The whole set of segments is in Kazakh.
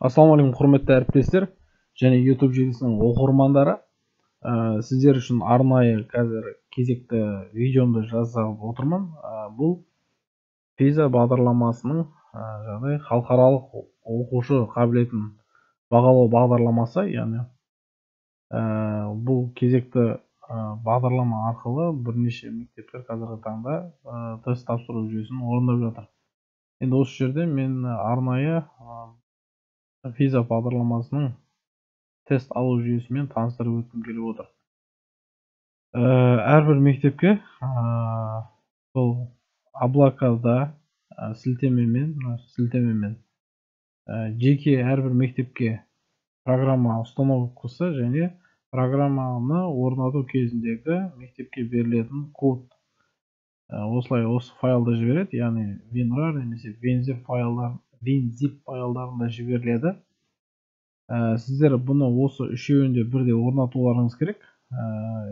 Ассалаумағалейкум, құрметті әріптестер және YouTube желісінің оқырмандары. Сіздер үшін арнайы қазір кезекті видеомды жасап отырмын. Бұл PISA бағдарламасының жаңағы халықаралық оқушы қабілетін бағалау бағдарламасы, яғни бұл кезекті бағдарлама арқылы бірнеше мектептер қазіргі таңда тест тапсыру жүйесін орындап жатыр. Енді осы жерде мен арнайы PISA бағдарламасының тест алу жүйесімен таныстырып өткім келіп отыр. Әрбір мектепке бұл облакада сілтемемен жеке әрбір мектепке программа установкасы және программаны орнату кезіндегі мектепке берілетін код осылай осы файлды жібереді, яғни WinRAR немесе WinZip файлдарында жіберіледі. Сіздер бұны осы үшеуінде бірде орнатуларыңыз керек,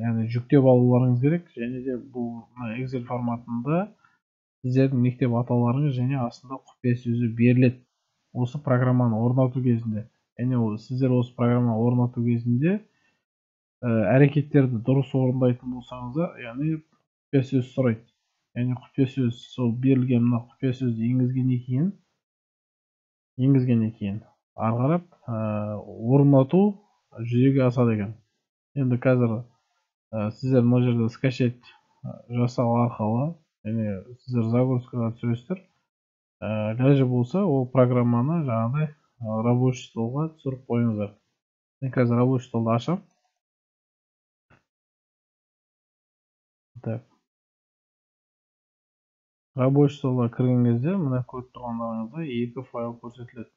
яғни жүктеп алуларыңыз керек, және де бұл Excel форматында сіздердің мектеп атауларыңыз және астында құпия сөзі беріледі осы программаны орнату кезінде. Яғни сіздер осы программаны орнату кезінде әрекеттерді дұрыс орындайтын болсаңыздар, яғни құпия сөз сұрайды. Яғни құпия сөз сол берілген мына құпия сөзді енгізгеннен кейін ары қарап орнату жүзеге асады екен. Енді қазір сіздер мына жерде скачать жасау арқылы, және сіздер загрузкаға түсіресіздер. Ләжі болса, ол программаны жаңағыдай рабочий столға түсіріп қойыңыздар. Мен қазір рабочий столды ашам. Так. Рабочий столға кірген кезде мына көріп тұрғандарыңызда екі файл көрсетіледі.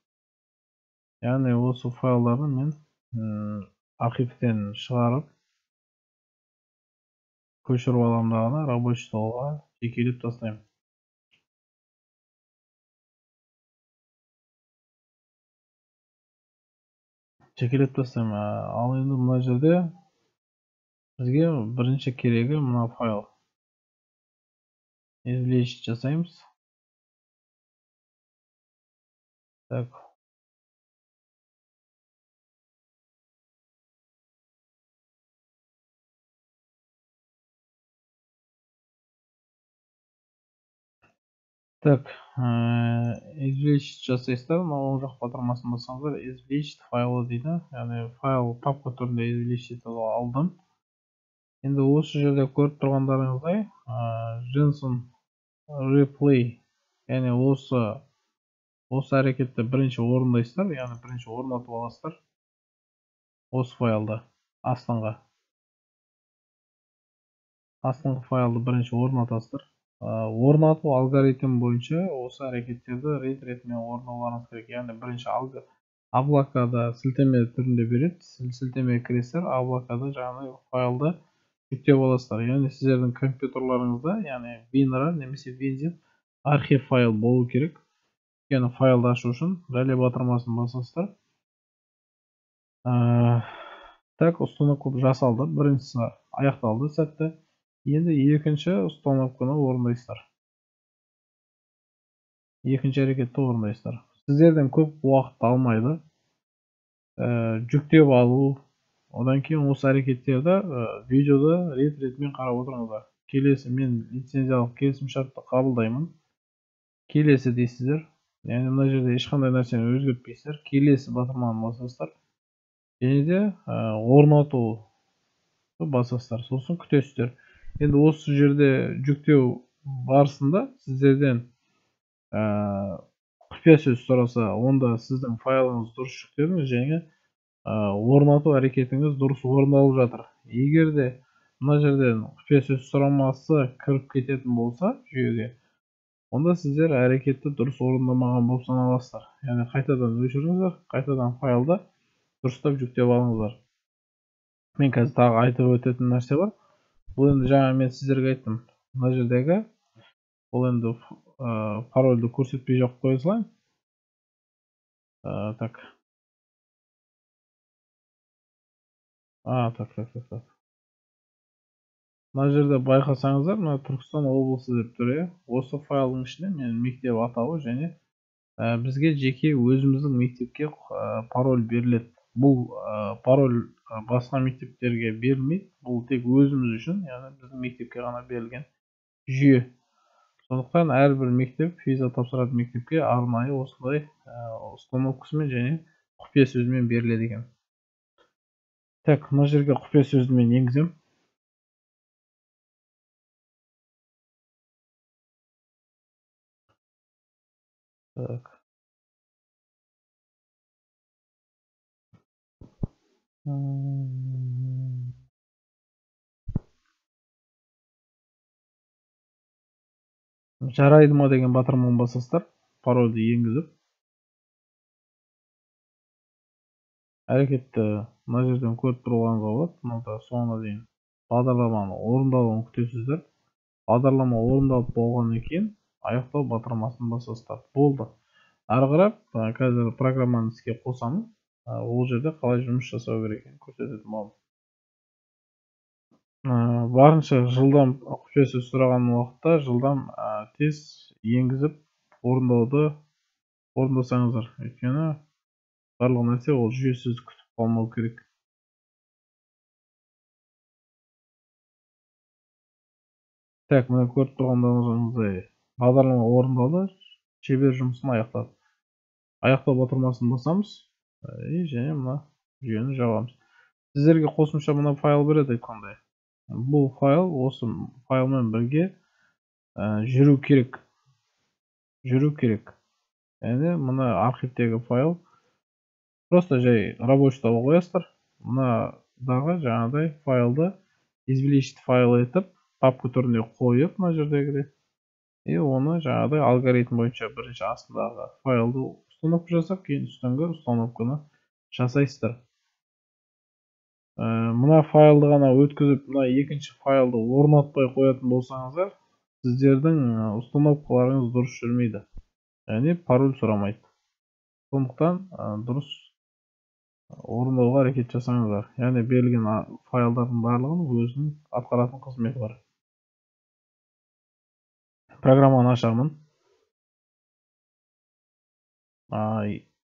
Яғни осы файлдарды мен архивтен шығарып көшіріп аламын дағыны рабочий столға жекелеп тастаймын. Ал енді мына жерде бізге бірінші керегі мына файл. Извлечь жасаймыз. Так. Так, извлечь жасайсыздар, оң жақ батырмасын бассаңыздар, извлечь файлы дейді. Яғни файл папка түрінде извлечь алдым. Енді осы жерде көріп тұрғандарыңыздай, Jensen replay, яғни осы әрекетті бірінші орындайсыздар, яғни бірінші орнатып аласыздар. Осы файлды астыңғы файлды бірінші орнатасыздар. Орнату алгоритм бойынша осы әрекеттерді рет ретімен орындауларыңыз керек. Яғни бірінші облакада сілтеме түрінде береді. Сілтемеге кіресіздер, облакада жаңағы файлды жүктеп аласыздар. Яғни сіздердің компьютерларыңызда, яғни WinRAR немесе WinZip архив файл болу керек. Яғни файлды ашу үшін дәле батырмасын басасыздар. Так, установка жасалды. Біріншісі аяқталды сәтті. Енді екінші установканы орындайсыздар. Екінші әрекетті орындайсыздар. Сіздерден көп уақыт алмайды. Жүктеп алу, одан кейін осы әрекеттерді видеода рет-ретімен қарап отырыңыздар. Келесі, мен лицензиялық келісімшартты қабылдаймын. Келесі дейсіздер. Яғни мына жерде ешқандай нәрсені өзгертпейсіздер. Келесі батырманы басасыздар. Және де орнату басасыздар. Сосын күтесіздер. Енді осы жерде жүктеу барысында сіздерден құпия сөз сұраса, онда сіздің файлыңыз дұрыс жүктедіңіз және орнату әрекетіңіз дұрыс орындалып жатыр. Егер де мына жерден құпия сөз сұрамасы кіріп кететін болса жүйеге, онда сіздер әрекетті дұрыс орындамаған болып саналасыздар. Яғни қайтадан өшіріңіздер, қайтадан файлды дұрыстап жүктеп алыңыздар. Мен қазір тағы айтып өтетін нәрсе бар. Бұл енді жаңа мен сіздерге айттым. Мына жердегі бұл енді парольді көрсетпей жоқ қоя салайын. Так. Так. Мына жерде байқасаңыздар, мына Түркістан облысы деп тұр. Осы файлдың ішінде мен мектеп атауы және бізге жеке өзіміздің мектепке пароль беріледі. Бұл пароль басқа мектептерге берілмейді. Бұл тек өзіміз үшін, яғни біздің мектепке ғана берілген жүйе. Сондықтан әрбір мектеп, виза тапсыратын мектепке арнайы осындай установкасымен және құпия сөзімен беріледі екен. Так, мына жерге құпия сөзді мен енгіземін. Так. Жарайды ма деген батырманы басасыздар. Парольді енгізіп. Әрекетті мына жерден көріп тұрғаныңызға болады. Мынада соңына дейін бағдарламаны орындалуын күтесіздер. Бағдарлама орындалып болғаннан кейін аяқтау батырмасын басасыздар. Болды. Ары қарап қазір программаны іске қосамын. Ол жерде қалай жұмыс жасау керек екенін көрсететін боламын. Барынша жылдам құпия сөз сұраған уақытта жылдам тез енгізіп орындасаңыздар. Өйткені барлық нәрсе ол жүйесіз күтіп қалмау керек. Так, мына көріп тұрғандарыңыздай бағдарлама орындалды, шебер жұмысын аяқтады. Аяқтау батырмасын басамыз және мына жүйені жабамыз. Сіздерге қосымша мына файл береді айтқандай. Бұл файл осы файлмен бірге жүру керек. Яғни мына архивтегі файл просто жай рабочийдегі қоясыздар. Мынадағы жаңағыдай файлды извлечь файл етіп папка түрінде қойып мына жердегідей. И оны жаңағыдай алгоритм бойынша бірінші астындағы файлды установка жасап, кейін үстіңгі установканы жасайсыздар. Мына файлды ғана өткізіп, мына екінші файлды орнатпай қоятын болсаңыздар, сіздердің установкаларыңыз дұрыс жүрмейді. Яғни пароль сұрамайды. Сондықтан дұрыс орындауға әрекет жасаңыздар. Яғни берілген файлдардың барлығының өзінің атқаратын қызметі бар. Программаны ашамын.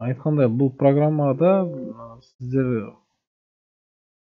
Айтқандай, бұл программада сіздер